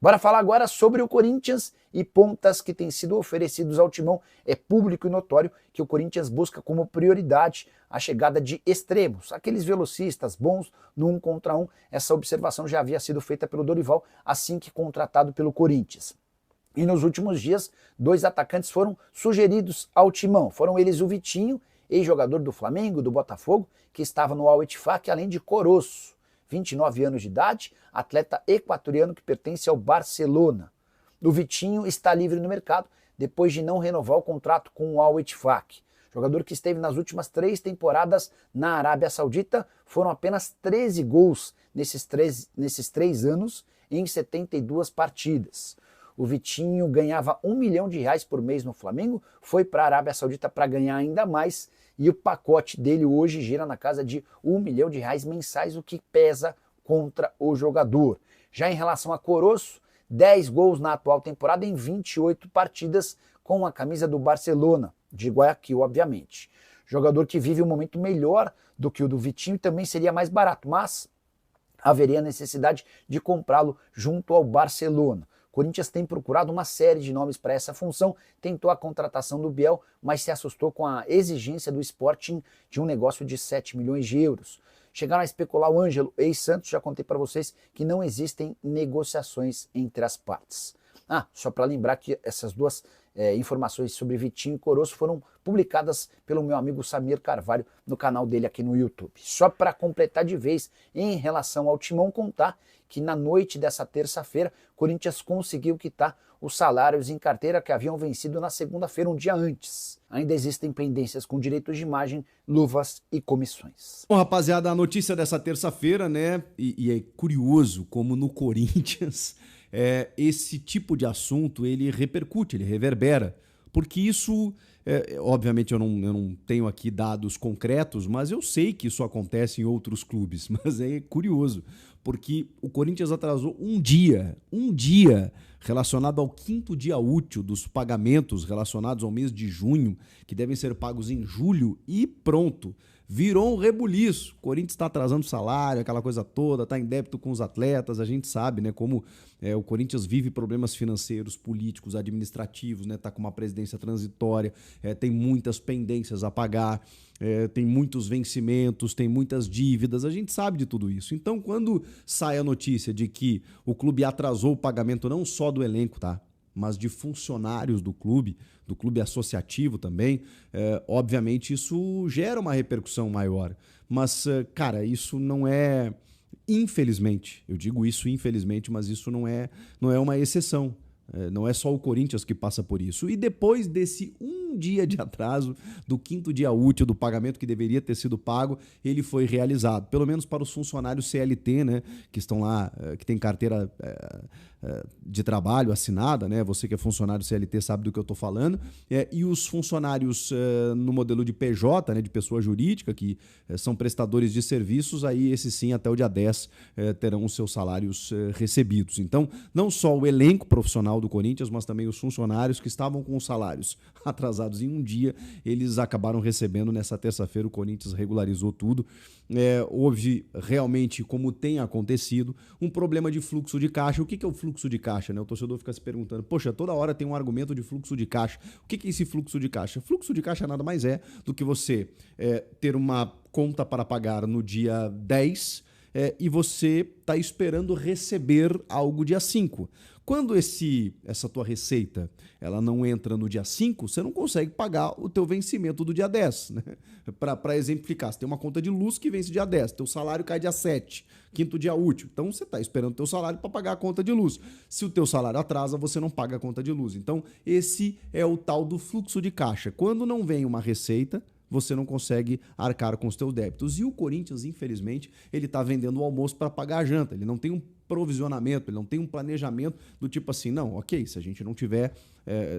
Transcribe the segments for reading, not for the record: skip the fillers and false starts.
Bora falar agora sobre o Corinthians e pontas que têm sido oferecidos ao Timão. É público e notório que o Corinthians busca como prioridade a chegada de extremos, aqueles velocistas bons no 1 contra 1. Essa observação já havia sido feita pelo Dorival assim que contratado pelo Corinthians. E nos últimos dias, 2 atacantes foram sugeridos ao Timão. Foram eles o Vitinho, ex-jogador do Flamengo, do Botafogo, que estava no Al-Ettifaq, além de Coroço, 29 anos de idade, atleta equatoriano que pertence ao Barcelona. O Vitinho está livre no mercado depois de não renovar o contrato com o Al-Ettifaq. Jogador que esteve nas últimas 3 temporadas na Arábia Saudita, foram apenas 13 gols nesses 3 anos em 72 partidas. O Vitinho ganhava R$1 milhão por mês no Flamengo, foi para a Arábia Saudita para ganhar ainda mais, e o pacote dele hoje gira na casa de R$1 milhão mensais, o que pesa contra o jogador. Já em relação a Coroço, 10 gols na atual temporada em 28 partidas com a camisa do Barcelona, de Guayaquil, obviamente. Jogador que vive um momento melhor do que o do Vitinho e também seria mais barato, mas haveria necessidade de comprá-lo junto ao Barcelona. O Corinthians tem procurado uma série de nomes para essa função, tentou a contratação do Biel, mas se assustou com a exigência do Sporting de um negócio de 7 milhões de euros. Chegaram a especular o Ângelo, ex-Santos, já contei para vocês que não existem negociações entre as partes. Só para lembrar que essas duas informações sobre Vitinho e Coroço foram publicadas pelo meu amigo Samir Carvalho no canal dele aqui no YouTube. Só para completar de vez, em relação ao Timão, contar que na noite dessa terça-feira, Corinthians conseguiu quitar os salários em carteira que haviam vencido na segunda-feira, um dia antes. Ainda existem pendências com direitos de imagem, luvas e comissões. Bom, rapaziada, a notícia dessa terça-feira, né? E é curioso como no Corinthians esse tipo de assunto ele repercute, ele reverbera. Porque isso, obviamente eu não tenho aqui dados concretos, mas eu sei que isso acontece em outros clubes. Mas é curioso, porque o Corinthians atrasou um dia relacionado ao 5º dia útil dos pagamentos relacionados ao mês de junho, que devem ser pagos em julho, e pronto. Virou um rebuliço. O Corinthians está atrasando salário, aquela coisa toda, está em débito com os atletas. A gente sabe, né, como o Corinthians vive problemas financeiros, políticos, administrativos, né, tá com uma presidência transitória, tem muitas pendências a pagar, tem muitos vencimentos, tem muitas dívidas. A gente sabe de tudo isso. Então, quando sai a notícia de que o clube atrasou o pagamento não só do elenco, tá, mas de funcionários do clube associativo também, obviamente isso gera uma repercussão maior. Mas, cara, isso não é, infelizmente, eu digo isso infelizmente, mas isso não é uma exceção. Não é só o Corinthians que passa por isso. E depois desse um dia de atraso, do 5º dia útil do pagamento que deveria ter sido pago, ele foi realizado. Pelo menos para os funcionários CLT, né, que estão lá, que tem carteira de trabalho assinada, né? Você que é funcionário CLT sabe do que eu estou falando. E os funcionários no modelo de PJ, né, de pessoa jurídica, que são prestadores de serviços, aí esses sim, até o dia 10, terão os seus salários recebidos. Então, não só o elenco profissional do Corinthians, mas também os funcionários que estavam com os salários atrasados em um dia, eles acabaram recebendo nessa terça-feira. O Corinthians regularizou tudo. Houve realmente, como tem acontecido, um problema de fluxo de caixa. O que é o fluxo de caixa, né? O torcedor fica se perguntando, poxa, toda hora tem um argumento de fluxo de caixa. O que é esse fluxo de caixa? Fluxo de caixa nada mais é do que você ter uma conta para pagar no dia 10 e você está esperando receber algo dia 5. Quando essa tua receita ela não entra no dia 5, você não consegue pagar o teu vencimento do dia 10. Né? Para exemplificar, você tem uma conta de luz que vence dia 10, teu salário cai dia 7, 5º dia útil. Então você está esperando o teu salário para pagar a conta de luz. Se o teu salário atrasa, você não paga a conta de luz. Então esse é o tal do fluxo de caixa. Quando não vem uma receita, você não consegue arcar com os teus débitos. E o Corinthians, infelizmente, ele está vendendo o almoço para pagar a janta. Ele não tem um provisionamento, ele não tem um planejamento do tipo assim, não, ok, se a gente não tiver,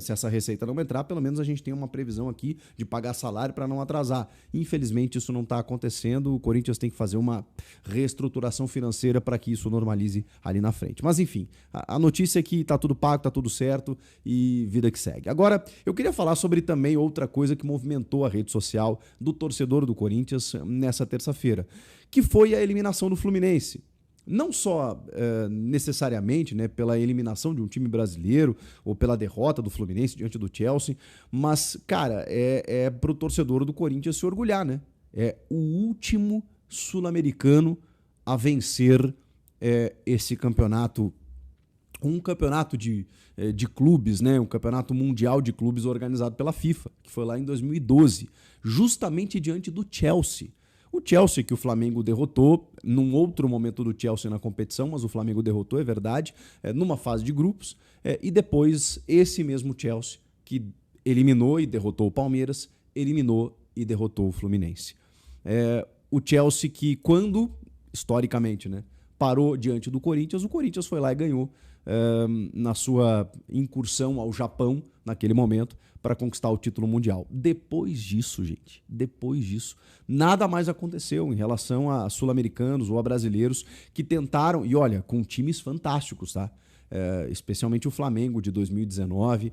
se essa receita não entrar, pelo menos a gente tem uma previsão aqui de pagar salário para não atrasar. Infelizmente isso não está acontecendo, o Corinthians tem que fazer uma reestruturação financeira para que isso normalize ali na frente. Mas enfim, a notícia é que está tudo pago, está tudo certo e vida que segue. Agora, eu queria falar sobre também outra coisa que movimentou a rede social do torcedor do Corinthians nessa terça-feira, que foi a eliminação do Fluminense. não só necessariamente, né, pela eliminação de um time brasileiro ou pela derrota do Fluminense diante do Chelsea, mas, cara, é pro torcedor do Corinthians se orgulhar, né? É o último sul-americano a vencer esse campeonato, um campeonato de clubes, né? Um campeonato mundial de clubes organizado pela FIFA, que foi lá em 2012, justamente diante do Chelsea. O Chelsea que o Flamengo derrotou, num outro momento do Chelsea na competição, mas o Flamengo derrotou, é verdade, numa fase de grupos, e depois esse mesmo Chelsea que eliminou e derrotou o Palmeiras, eliminou e derrotou o Fluminense. O Chelsea que, quando, historicamente, né, parou diante do Corinthians, o Corinthians foi lá e ganhou na sua incursão ao Japão, naquele momento, para conquistar o título mundial. Depois disso, gente, nada mais aconteceu em relação a sul-americanos ou a brasileiros que tentaram, e olha, com times fantásticos, tá? Especialmente o Flamengo de 2019,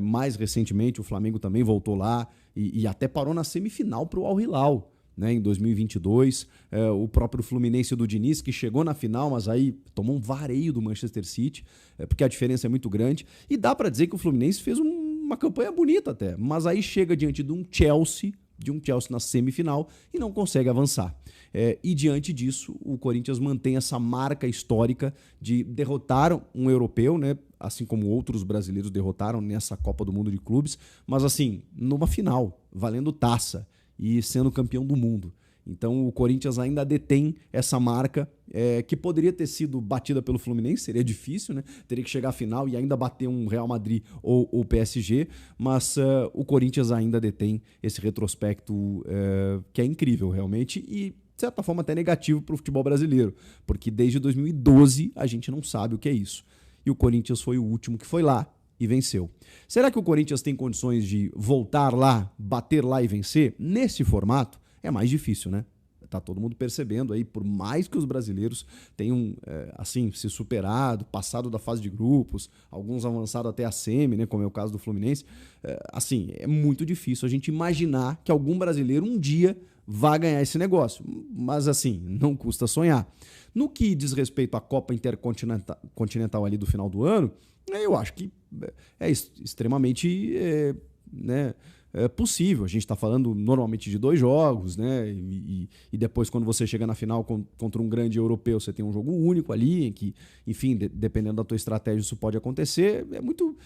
mais recentemente o Flamengo também voltou lá e até parou na semifinal para o Al Hilal, né, em 2022, o próprio Fluminense do Diniz, que chegou na final, mas aí tomou um vareio do Manchester City, porque a diferença é muito grande, e dá para dizer que o Fluminense fez uma campanha bonita até, mas aí chega diante de um Chelsea na semifinal e não consegue avançar. E diante disso, o Corinthians mantém essa marca histórica de derrotar um europeu, né, assim como outros brasileiros derrotaram nessa Copa do Mundo de Clubes, mas assim, numa final, valendo taça, e sendo campeão do mundo. Então o Corinthians ainda detém essa marca que poderia ter sido batida pelo Fluminense, seria difícil, né? Teria que chegar à final e ainda bater um Real Madrid ou PSG, mas o Corinthians ainda detém esse retrospecto que é incrível realmente e, de certa forma, até negativo para o futebol brasileiro, porque desde 2012 a gente não sabe o que é isso. E o Corinthians foi o último que foi lá e venceu. Será que o Corinthians tem condições de voltar lá, bater lá e vencer? Nesse formato, é mais difícil, né? Tá todo mundo percebendo aí, por mais que os brasileiros tenham, assim, se superado, passado da fase de grupos, alguns avançado até a semi, né, como é o caso do Fluminense, assim, é muito difícil a gente imaginar que algum brasileiro um dia vá ganhar esse negócio. Mas, assim, não custa sonhar. No que diz respeito à Copa Intercontinental ali do final do ano, eu acho que é extremamente possível. A gente está falando normalmente de 2 jogos, né? E depois, quando você chega na final contra um grande europeu, você tem um jogo único ali, em que, enfim, dependendo da tua estratégia, isso pode acontecer. É muito.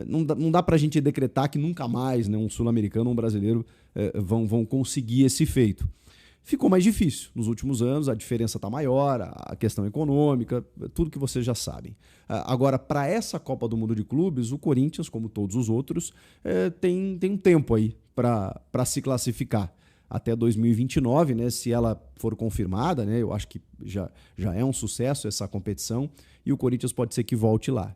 Não dá para a gente decretar que nunca mais, né, um sul-americano ou um brasileiro vão conseguir esse feito. Ficou mais difícil. Nos últimos anos, a diferença está maior, a questão econômica, tudo que vocês já sabem. Agora, para essa Copa do Mundo de Clubes, o Corinthians, como todos os outros, tem um tempo aí para se classificar. Até 2029, né, se ela for confirmada, né, eu acho que já é um sucesso essa competição, e o Corinthians pode ser que volte lá.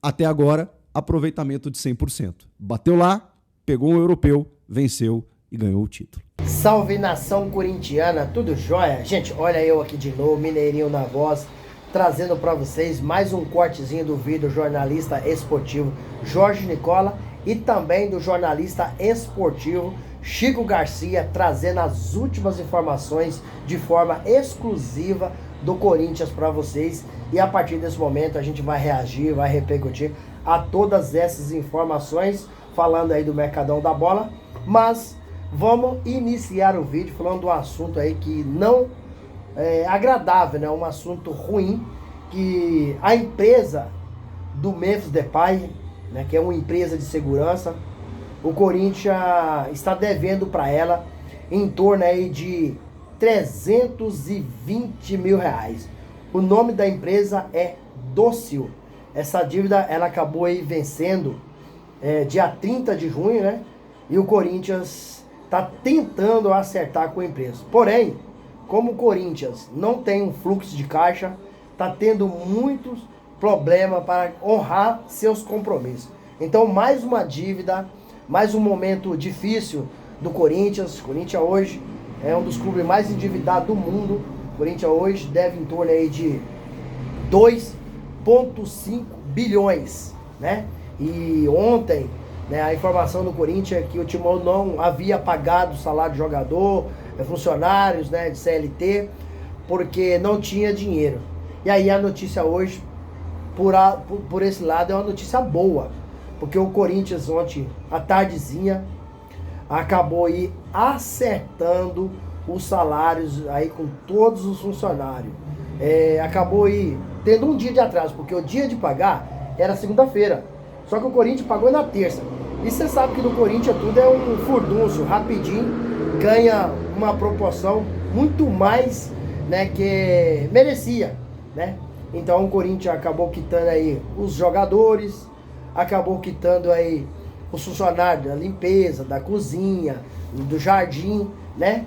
Até agora, aproveitamento de 100%. Bateu lá, pegou um europeu, venceu e ganhou o título. Salve nação corintiana, tudo jóia? Gente, olha eu aqui de novo, Mineirinho na voz, trazendo para vocês mais um cortezinho do vídeo do jornalista esportivo Jorge Nicola e também do jornalista esportivo Chico Garcia, trazendo as últimas informações de forma exclusiva do Corinthians para vocês. E a partir desse momento a gente vai reagir, vai repercutir a todas essas informações, falando aí do Mercadão da Bola, mas vamos iniciar o vídeo falando de um assunto aí que não é agradável, né? Um assunto ruim, que a empresa do Memphis Depay, né, que é uma empresa de segurança, o Corinthians está devendo para ela em torno aí de 320 mil reais. O nome da empresa é Dócil. Essa dívida ela acabou aí vencendo dia 30 de junho, né? E o Corinthians está tentando acertar com a empresa. Porém, como o Corinthians não tem um fluxo de caixa, está tendo muitos problemas para honrar seus compromissos. Então, mais uma dívida, mais um momento difícil do Corinthians. O Corinthians hoje é um dos clubes mais endividados do mundo. O Corinthians hoje deve em torno aí de 2,5 bilhões, né? E ontem, né, a informação do Corinthians é que o Timão não havia pagado o salário de jogador, funcionários, né, de CLT, porque não tinha dinheiro. E aí a notícia hoje, por esse lado, é uma notícia boa. Porque o Corinthians ontem, à tardezinha, acabou aí acertando os salários aí com todos os funcionários. Acabou aí tendo um dia de atraso, porque o dia de pagar era segunda-feira. Só que o Corinthians pagou na terça. E você sabe que no Corinthians tudo é um furdúncio, rapidinho, ganha uma proporção muito mais, né, que merecia, né? Então o Corinthians acabou quitando aí os jogadores, acabou quitando aí os funcionários da limpeza, da cozinha, do jardim, né?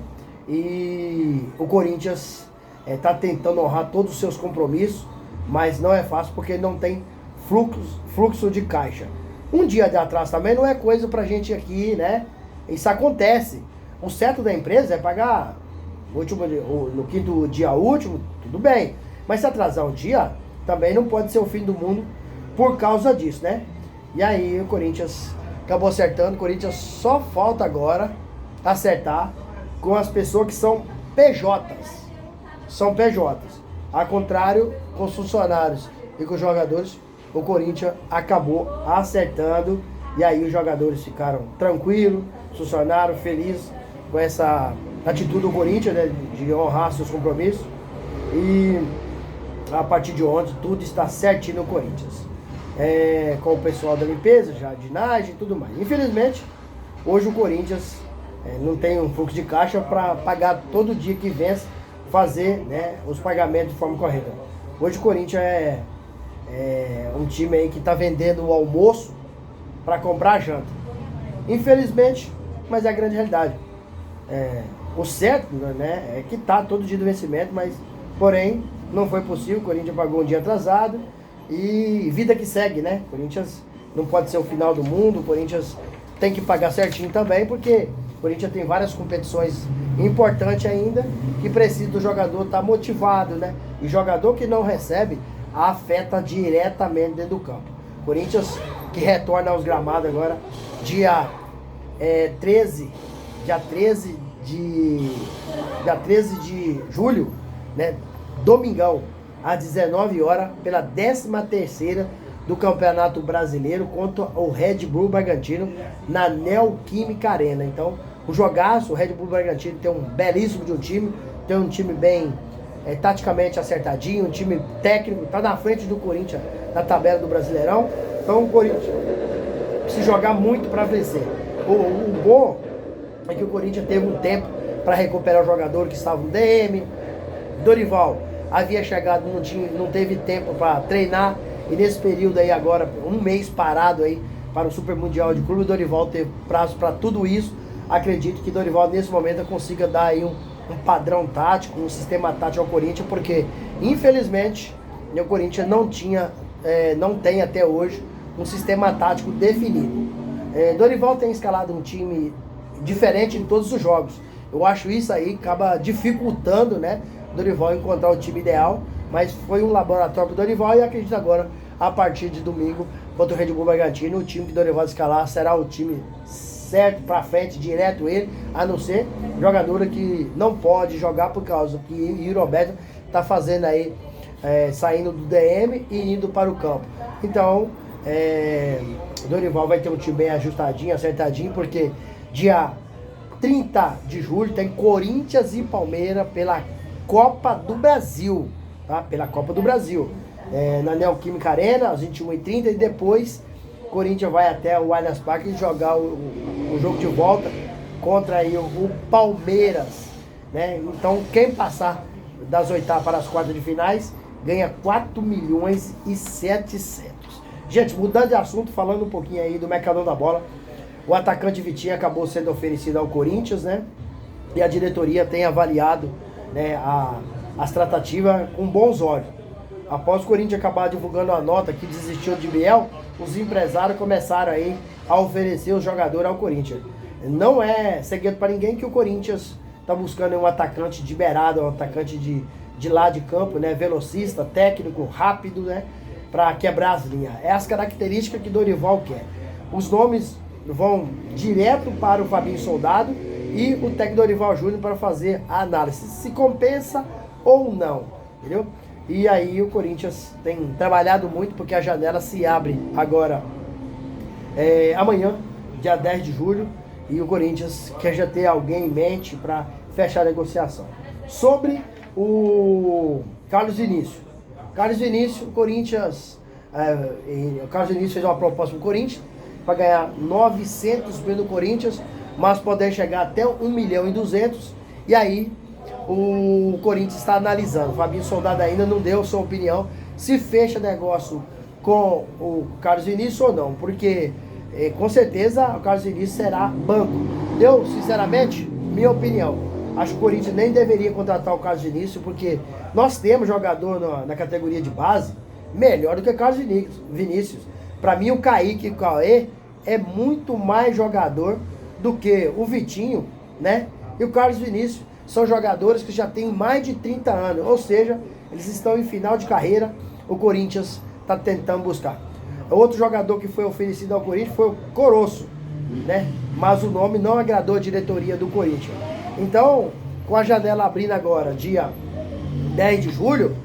E o Corinthians está tentando honrar todos os seus compromissos, mas não é fácil porque não tem fluxo de caixa. Um dia de atraso também não é coisa pra gente aqui, né? Isso acontece. O certo da empresa é pagar no quinto dia último, tudo bem. Mas se atrasar um dia, também não pode ser o fim do mundo por causa disso, né? E aí o Corinthians acabou acertando. O Corinthians só falta agora acertar com as pessoas que são PJs. São PJs. Ao contrário, com os funcionários e com os jogadores, o Corinthians acabou acertando. E aí os jogadores ficaram tranquilos, funcionários felizes com essa atitude do Corinthians, né, de honrar seus compromissos. E a partir de ontem tudo está certinho no Corinthians. Com o pessoal da limpeza, jardinagem e tudo mais. Infelizmente, hoje o Corinthians não tem um fluxo de caixa para pagar todo dia que vence, fazer, né, os pagamentos de forma correta. Hoje o Corinthians é um time aí que está vendendo o almoço para comprar a janta. Infelizmente, mas é a grande realidade. O certo, né, é que tá todo dia do vencimento, mas porém não foi possível. O Corinthians pagou um dia atrasado e vida que segue, né? O Corinthians não pode ser o final do mundo. O Corinthians tem que pagar certinho também, porque o Corinthians tem várias competições importantes ainda que precisa do jogador estar motivado, né? E jogador que não recebe afeta diretamente dentro do campo. Corinthians que retorna aos gramados agora dia 13 de julho, né? Domingão, às 19 horas, pela 13ª do Campeonato Brasileiro contra o Red Bull Bragantino na Neoquímica Arena. Então, o jogaço, o Red Bull Bragantino tem um belíssimo de um time, tem um time bem taticamente acertadinho, um time técnico, está na frente do Corinthians na tabela do Brasileirão. Então o Corinthians precisa jogar muito para vencer. O bom é que o Corinthians teve um tempo para recuperar o jogador que estava no DM. Dorival havia chegado, não teve tempo para treinar, e nesse período aí agora, um mês parado aí para o Super Mundial de Clube, o Dorival teve prazo para tudo isso. Acredito que Dorival nesse momento consiga dar aí um padrão tático, um sistema tático ao Corinthians, porque infelizmente o Corinthians não tem até hoje um sistema tático definido. Dorival tem escalado um time diferente em todos os jogos. Eu acho isso aí acaba dificultando, né, Dorival encontrar o time ideal, mas foi um laboratório para o Dorival, e acredito agora, a partir de domingo, contra o Red Bull Bragantino, o time que Dorival escalar será o time certo para frente, direto ele, a não ser jogadora que não pode jogar por causa que o Roberto está fazendo aí, saindo do DM e indo para o campo. Então, Dorival vai ter um time bem ajustadinho, acertadinho, porque dia 30 de julho tem Corinthians e Palmeiras pela Copa do Brasil, tá? Pela Copa do Brasil, na Neoquímica Arena, às 21h30, e depois Corinthians vai até o Allianz Parque jogar o jogo de volta contra aí o Palmeiras, né? Então quem passar das oitavas para as quartas de finais ganha 4.700.000. Gente, mudando de assunto, falando um pouquinho aí do mercadão da bola, o atacante Vitinho acabou sendo oferecido ao Corinthians, né? E a diretoria tem avaliado, né, as tratativas com bons olhos. Após o Corinthians acabar divulgando a nota que desistiu de Biel, os empresários começaram aí a oferecer os jogadores ao Corinthians. Não é segredo para ninguém que o Corinthians está buscando um atacante de beirada, um atacante de lado de campo, né, velocista, técnico, rápido, né, para quebrar as linhas. É as características que Dorival quer. Os nomes vão direto para o Fabinho Soldado e o técnico Dorival Júnior para fazer a análise se compensa ou não, entendeu? E aí o Corinthians tem trabalhado muito, porque a janela se abre agora amanhã, dia 10 de julho, e o Corinthians quer já ter alguém em mente para fechar a negociação. Sobre o Carlos Vinícius. Carlos Vinícius, o Corinthians, o Carlos Vinícius fez uma proposta para o Corinthians para ganhar 900 mil no Corinthians, mas poder chegar até 1.200.000, e aí o Corinthians está analisando. O Fabinho Soldado ainda não deu sua opinião se fecha negócio com o Carlos Vinícius ou não, porque com certeza o Carlos Vinícius será banco. Eu, sinceramente, minha opinião, acho que o Corinthians nem deveria contratar o Carlos Vinícius, porque nós temos jogador na categoria de base melhor do que o Carlos Vinícius. Para mim, o Kaique e o Cauê é muito mais jogador do que o Vitinho, né? E o Carlos Vinícius são jogadores que já têm mais de 30 anos, ou seja, eles estão em final de carreira. O Corinthians está tentando buscar. Outro jogador que foi oferecido ao Corinthians foi o Coroço, né? Mas o nome não agradou a diretoria do Corinthians. Então, com a janela abrindo agora, dia 10 de julho,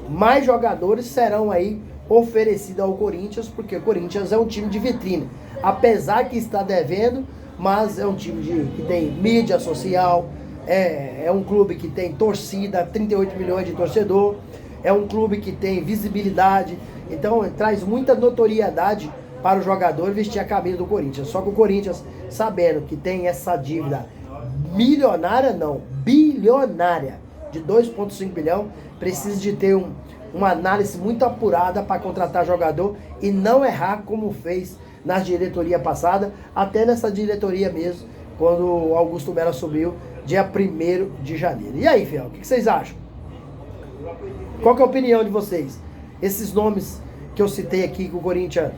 mais jogadores serão aí oferecidos ao Corinthians, porque o Corinthians é um time de vitrine. Apesar que está devendo, mas é um time que tem mídia social, é um clube que tem torcida, 38 milhões de torcedor, é um clube que tem visibilidade, então traz muita notoriedade para o jogador vestir a camisa do Corinthians. Só que o Corinthians, sabendo que tem essa dívida milionária, não, bilionária, de 2,5 bilhão, precisa de ter uma análise muito apurada para contratar jogador e não errar como fez na diretoria passada, até nessa diretoria mesmo, quando o Augusto Melo assumiu, dia 1º de janeiro. E aí, Fiel, o que vocês acham? Qual que é a opinião de vocês? Esses nomes que eu citei aqui, que o Corinthians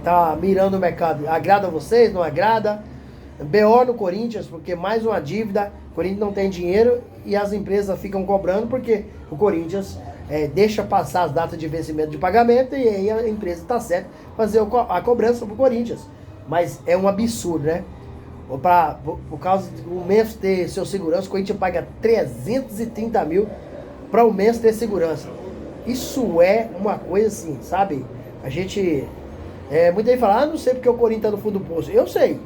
tá mirando o mercado, agrada a vocês, não agrada? BO no Corinthians, porque mais uma dívida, o Corinthians não tem dinheiro e as empresas ficam cobrando, porque o Corinthians deixa passar as datas de vencimento de pagamento, e aí a empresa está certa fazer a cobrança para o Corinthians. Mas é um absurdo, né? Por causa do Memphis ter seu segurança, o Corinthians paga 330 mil para o Memphis ter segurança. Isso é uma coisa assim, sabe? A gente... muita gente fala, não sei porque o Corinthians está no fundo do poço. Eu sei.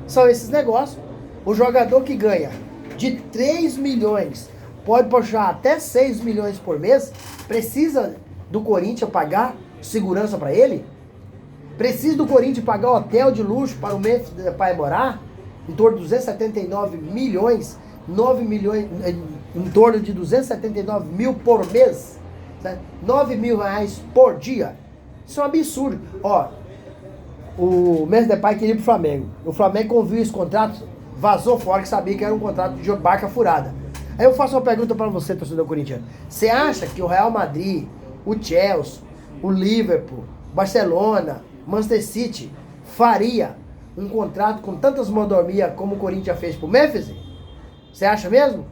São esses negócios. O jogador que ganha de 3 milhões, pode puxar até 6 milhões por mês, precisa do Corinthians pagar segurança para ele? Precisa do Corinthians pagar hotel de luxo para o Memphis para morar? Em torno de 279 milhões, 9 milhões, em torno de 279 mil por mês, certo? 9 mil reais por dia. Isso é um absurdo. Ó, o Memphis Depay queria ir pro Flamengo. O Flamengo conviu esse contrato, vazou fora, que sabia que era um contrato de barca furada. Aí eu faço uma pergunta para você, torcedor corintiano. Você acha que o Real Madrid, o Chelsea, o Liverpool, Barcelona, Manchester City faria um contrato com tantas mordomias como o Corinthians fez pro Memphis? Você acha mesmo?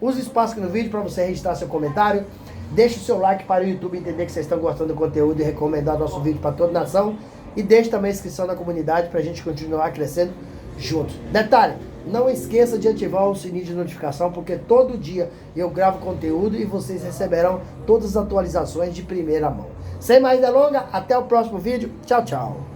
Use o espaço aqui no vídeo para você registrar seu comentário. Deixe o seu like para o YouTube entender que vocês estão gostando do conteúdo e recomendar nosso vídeo para toda a nação. E deixe também a inscrição na comunidade para a gente continuar crescendo juntos. Detalhe, não esqueça de ativar o sininho de notificação, porque todo dia eu gravo conteúdo e vocês receberão todas as atualizações de primeira mão. Sem mais delongas, até o próximo vídeo. Tchau, tchau.